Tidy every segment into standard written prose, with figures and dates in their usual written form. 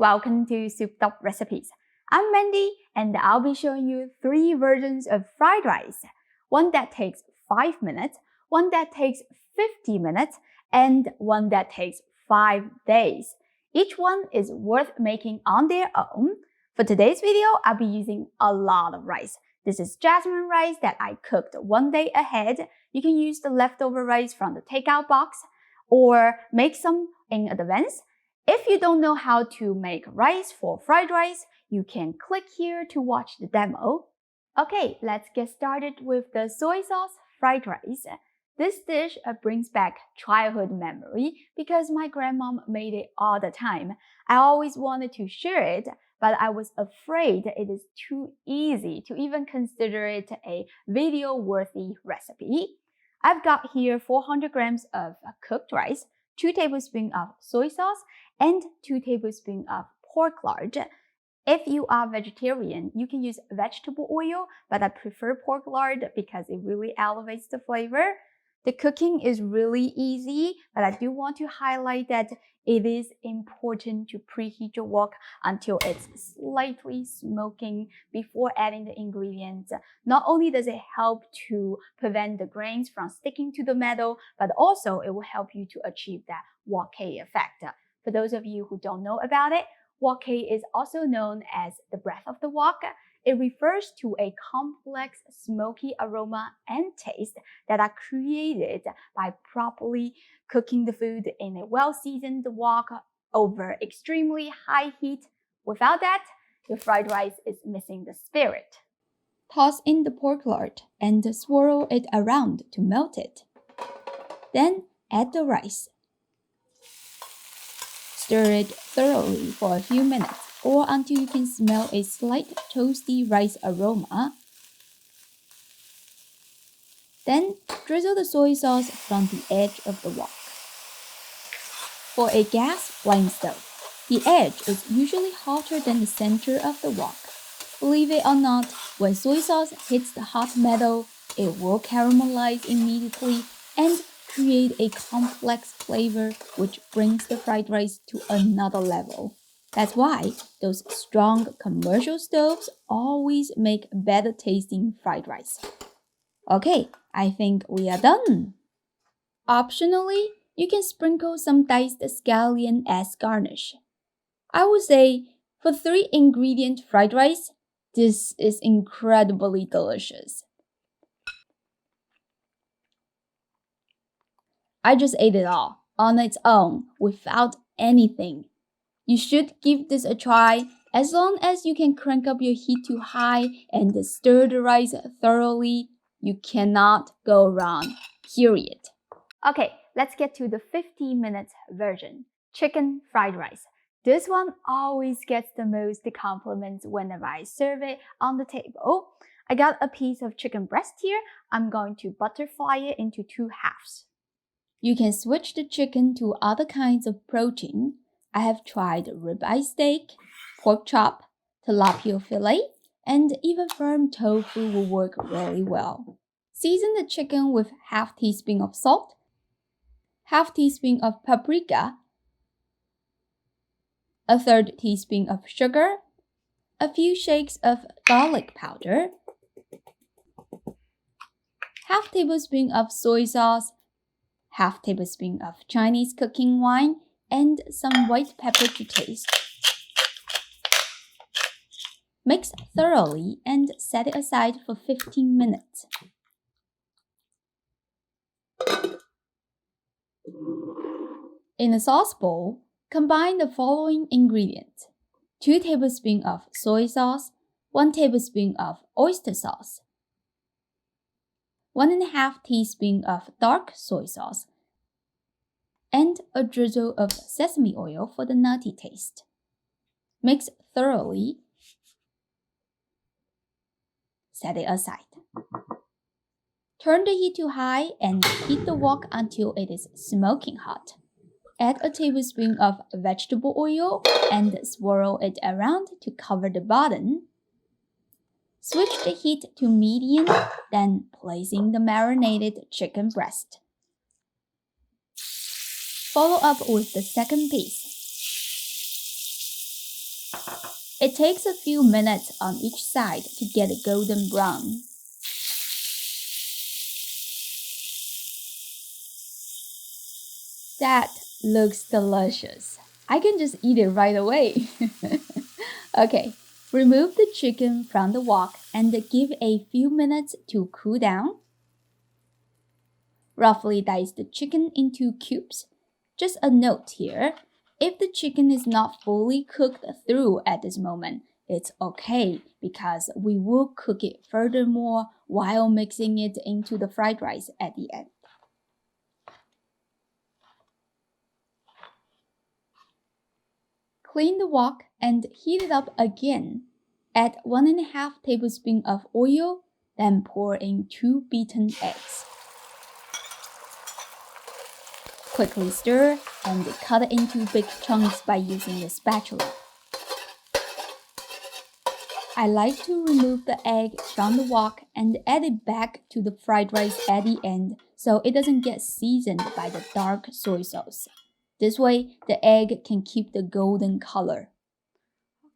welcome to Souped Up Recipes. I'm Mandy and I'll be showing you 3 versions of fried rice. One that takes 5 minutes, one that takes 50 minutes, and one that takes 5 days. Each one is worth making on their own. For today's video, I'll be using a lot of rice. This is jasmine rice that I cooked 1 day ahead. You can use the leftover rice from the takeout box or make some in advance. If you don't know how to make rice for fried rice, you can click here to watch the demo. Okay, let's get started with the soy sauce fried rice. This dish brings back childhood memory because my grandmom made it all the time. I always wanted to share it, but I was afraid it is too easy to even consider it a video-worthy recipe. I've got here 400 grams of cooked rice, 2 tablespoons of soy sauce, and 2 tablespoons of pork lard. If you are vegetarian, you can use vegetable oil, but I prefer pork lard because it really elevates the flavor. The cooking is really easy, but I do want to highlight that it is important to preheat your wok until it's slightly smoking before adding the ingredients. Not only does it help to prevent the grains from sticking to the metal, but also it will help you to achieve that wok effect. For those of you who don't know about it, wok is also known as the breath of the wok. It refers to a complex smoky aroma and taste that are created by properly cooking the food in a well-seasoned wok over extremely high heat. Without that, your fried rice is missing the spirit. Toss in the pork lard and swirl it around to melt it. Then add the rice. Stir it thoroughly for a few minutes or until you can smell a slight toasty rice aroma. Then drizzle the soy sauce from the edge of the wok. For a gas blind stove, the edge is usually hotter than the center of the wok. Believe it or not, when soy sauce hits the hot metal, it will caramelize immediately and create a complex flavor which brings the fried rice to another level. That's why those strong commercial stoves always make better tasting fried rice. Okay, I think we are done. Optionally, you can sprinkle some diced scallion as garnish. I would say for 3-ingredient fried rice, this is incredibly delicious. I just ate it all on its own without anything. You should give this a try as long as you can crank up your heat to high and stir the rice thoroughly. You cannot go wrong, period. Okay, let's get to the 50-minute version. Chicken fried rice. This one always gets the most compliments whenever I serve it on the table. I got a piece of chicken breast here. I'm going to butterfly it into 2 halves. You can switch the chicken to other kinds of protein. I have tried ribeye steak, pork chop, tilapia fillet, and even firm tofu will work really well. Season the chicken with half teaspoon of salt, half teaspoon of paprika, a 1/3 teaspoon of sugar, a few shakes of garlic powder, half tablespoon of soy sauce, half tablespoon of Chinese cooking wine, and some white pepper to taste. Mix thoroughly and set it aside for 15 minutes. In a sauce bowl, combine the following ingredients: 2 tablespoons of soy sauce, 1 tablespoon of oyster sauce, 1½ teaspoon of dark soy sauce, and a drizzle of sesame oil for the nutty taste. Mix thoroughly. Set it aside. Turn the heat to high and heat the wok until it is smoking hot. Add a tablespoon of vegetable oil and swirl it around to cover the bottom. Switch the heat to medium, then place in the marinated chicken breast. Follow up with the second piece. It takes a few minutes on each side to get a golden brown. That looks delicious. I can just eat it right away. Okay, remove the chicken from the wok and give a few minutes to cool down. Roughly dice the chicken into cubes. Just a note here, if the chicken is not fully cooked through at this moment, it's okay because we will cook it furthermore while mixing it into the fried rice at the end. Clean the wok and heat it up again. Add 1.5 tablespoons of oil, then pour in 2 beaten eggs. Quickly stir and cut it into big chunks by using the spatula. I like to remove the egg from the wok and add it back to the fried rice at the end so it doesn't get seasoned by the dark soy sauce. This way, the egg can keep the golden color.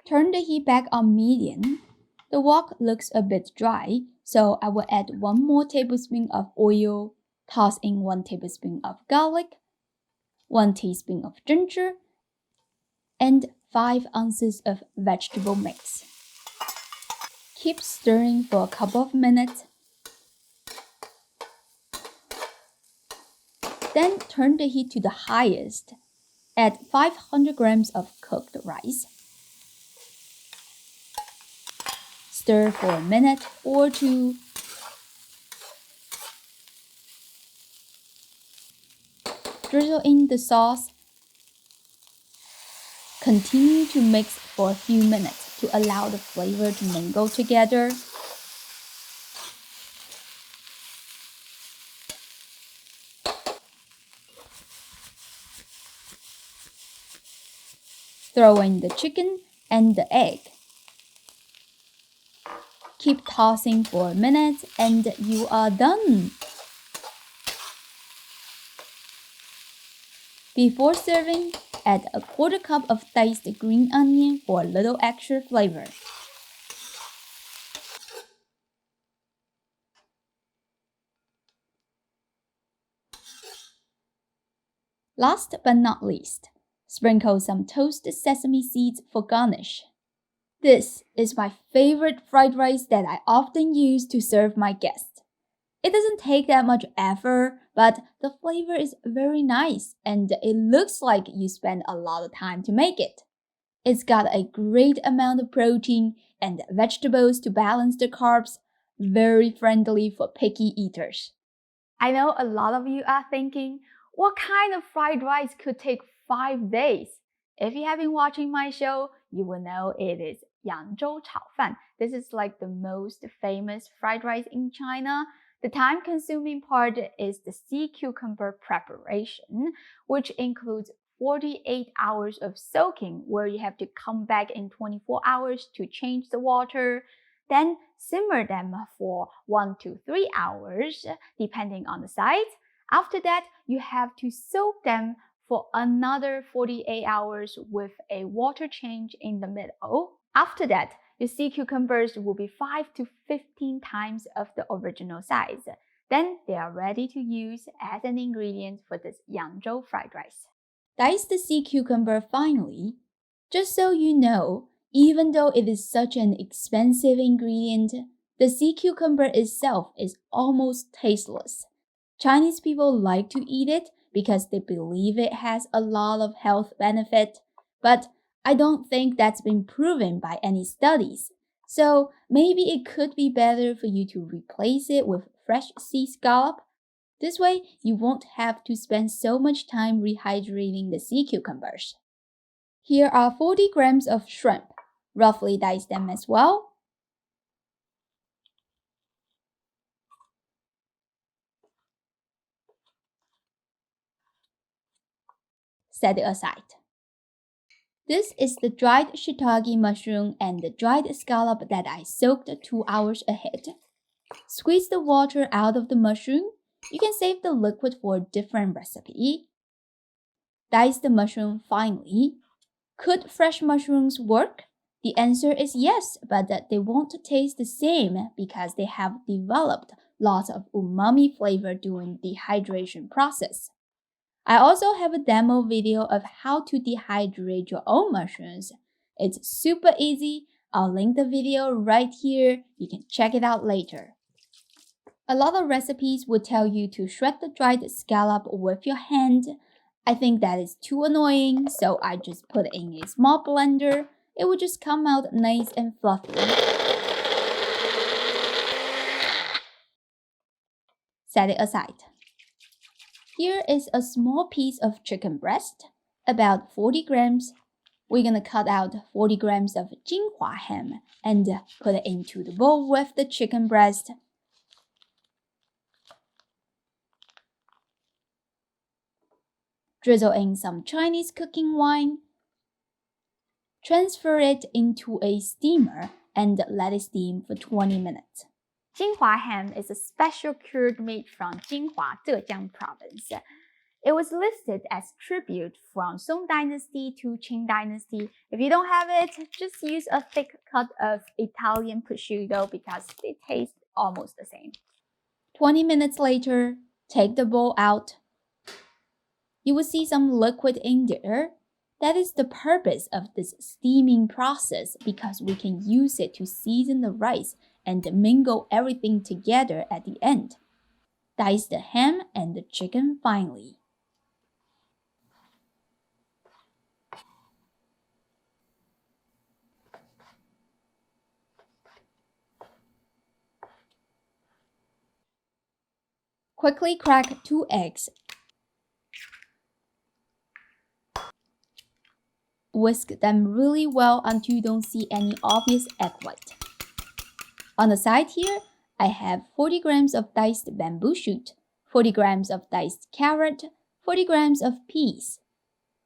Turn the heat back on medium. The wok looks a bit dry, so I will add 1 more tablespoon of oil, toss in 1 tablespoon of garlic, 1 teaspoon of ginger, and 5 ounces of vegetable mix. Keep stirring for a couple of minutes. Then turn the heat to the highest. Add 500 grams of cooked rice. Stir for a minute or two. Drizzle in the sauce. Continue to mix for a few minutes to allow the flavor to mingle together. Throw in the chicken and the egg. Keep tossing for a minute and you are done. Before serving, add a 1/4 cup of diced green onion for a little extra flavor. Last but not least, sprinkle some toasted sesame seeds for garnish. This is my favorite fried rice that I often use to serve my guests. It doesn't take that much effort, but the flavor is very nice and it looks like you spend a lot of time to make it. It's got a great amount of protein and vegetables to balance the carbs, very friendly for picky eaters. I know a lot of you are thinking, what kind of fried rice could take 5 days? If you have been watching my show, you will know it is Yangzhou Chaofan. This is like the most famous fried rice in China. The time-consuming part is the sea cucumber preparation, which includes 48 hours of soaking, where you have to come back in 24 hours to change the water, then simmer them for 1 to 3 hours, depending on the size. After that, you have to soak them for another 48 hours with a water change in the middle. After that, your sea cucumbers will be 5 to 15 times of the original size. Then they are ready to use as an ingredient for this Yangzhou fried rice. Dice the sea cucumber finely. Just so you know, even though it is such an expensive ingredient, the sea cucumber itself is almost tasteless. Chinese people like to eat it because they believe it has a lot of health benefit, but I don't think that's been proven by any studies. So maybe it could be better for you to replace it with fresh sea scallop. This way, you won't have to spend so much time rehydrating the sea cucumbers. Here are 40 grams of shrimp. Roughly dice them as well. Set it aside. This is the dried shiitake mushroom and the dried scallop that I soaked 2 hours ahead. Squeeze the water out of the mushroom. You can save the liquid for a different recipe. Dice the mushroom finely. Could fresh mushrooms work? The answer is yes, but they won't taste the same because they have developed lots of umami flavor during dehydration process. I also have a demo video of how to dehydrate your own mushrooms. It's super easy. I'll link the video right here. You can check it out later. A lot of recipes will tell you to shred the dried scallop with your hand. I think that is too annoying, so I just put it in a small blender. It will just come out nice and fluffy. Set it aside. Here is a small piece of chicken breast, about 40 grams. We're gonna cut out 40 grams of 金华 ham and put it into the bowl with the chicken breast. Drizzle in some Chinese cooking wine. Transfer it into a steamer and let it steam for 20 minutes. 金华 ham is a special cured meat from Jinhua, Zhejiang province. It was listed as tribute from Song Dynasty to Qing Dynasty. If you don't have it, just use a thick cut of Italian prosciutto because they taste almost the same. 20 minutes later, take the bowl out. You will see some liquid in there. That is the purpose of this steaming process because we can use it to season the rice and mingle everything together at the end. Dice the ham and the chicken finely. Quickly crack 2 eggs. Whisk them really well until you don't see any obvious egg white. On the side here, I have 40 grams of diced bamboo shoot, 40 grams of diced carrot, 40 grams of peas.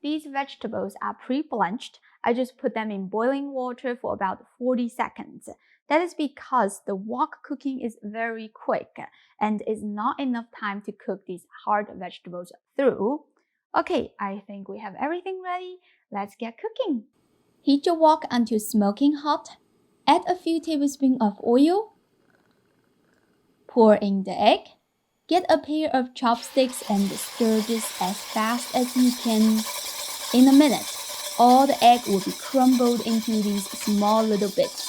These vegetables are pre-blanched. I just put them in boiling water for about 40 seconds. That is because the wok cooking is very quick and is not enough time to cook these hard vegetables through. Okay, I think we have everything ready. Let's get cooking. Heat your wok until smoking hot. Add a few tablespoons of oil. Pour in the egg. Get a pair of chopsticks and stir this as fast as you can. In a minute, all the egg will be crumbled into these small little bits.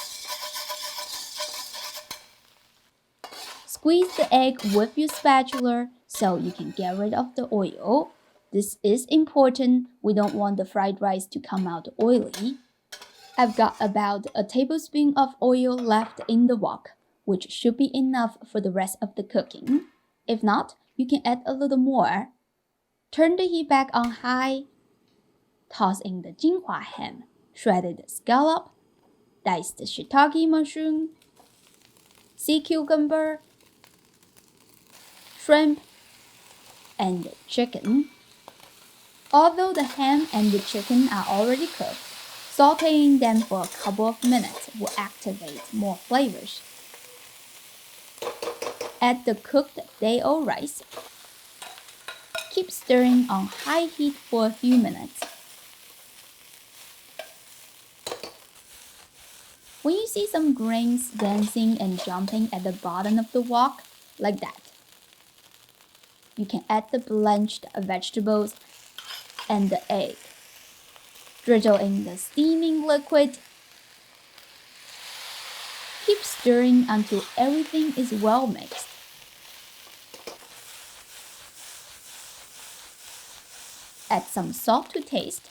Squeeze the egg with your spatula so you can get rid of the oil. This is important. We don't want the fried rice to come out oily. I've got about a tablespoon of oil left in the wok, which should be enough for the rest of the cooking. If not, you can add a little more. Turn the heat back on high. Toss in the Jinhua ham, shredded scallop, diced shiitake mushroom, sea cucumber, shrimp, and chicken. Although the ham and the chicken are already cooked, sauteing them for a couple of minutes will activate more flavors. Add the cooked day-old rice. Keep stirring on high heat for a few minutes. When you see some grains dancing and jumping at the bottom of the wok, like that, you can add the blanched vegetables and the egg. Drizzle in the steaming liquid. Keep stirring until everything is well mixed. Add some salt to taste.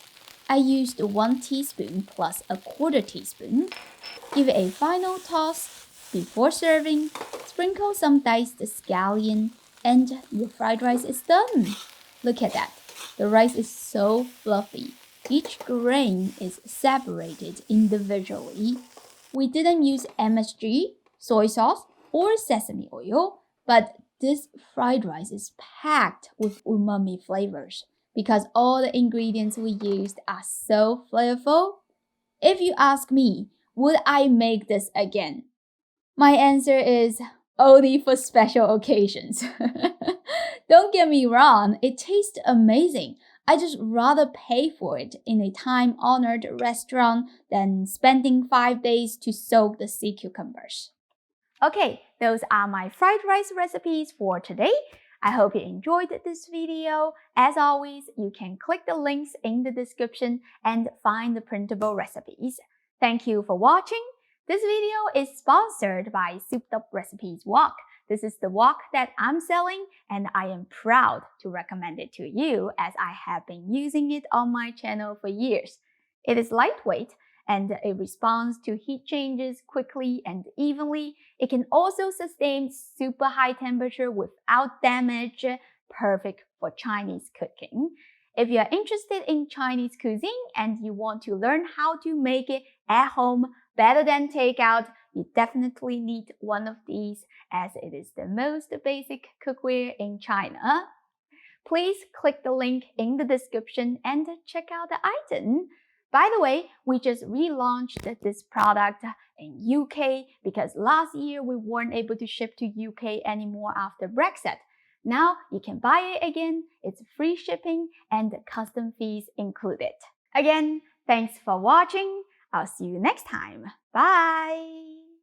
I used 1 teaspoon plus a 1/4 teaspoon. Give it a final toss. Before serving, sprinkle some diced scallion and your fried rice is done. Look at that. The rice is so fluffy. Each grain is separated individually. We didn't use MSG, soy sauce, or sesame oil, but this fried rice is packed with umami flavors because all the ingredients we used are so flavorful. If you ask me, would I make this again? My answer is only for special occasions. Don't get me wrong, it tastes amazing. I just rather pay for it in a time-honored restaurant than spending 5 days to soak the sea cucumbers. Okay, those are my fried rice recipes for today. I hope you enjoyed this video. As always, you can click the links in the description and find the printable recipes. Thank you for watching. This video is sponsored by Souped Up Recipes Wok. This is the wok that I'm selling, and I am proud to recommend it to you as I have been using it on my channel for years. It is lightweight, and it responds to heat changes quickly and evenly. It can also sustain super high temperature without damage, perfect for Chinese cooking. If you're interested in Chinese cuisine and you want to learn how to make it at home better than takeout, you definitely need one of these as it is the most basic cookware in China. Please click the link in the description and check out the item. By the way, we just relaunched this product in UK because last year we weren't able to ship to UK anymore after Brexit. Now you can buy it again, it's free shipping and custom fees included. Again, thanks for watching. I'll see you next time. Bye!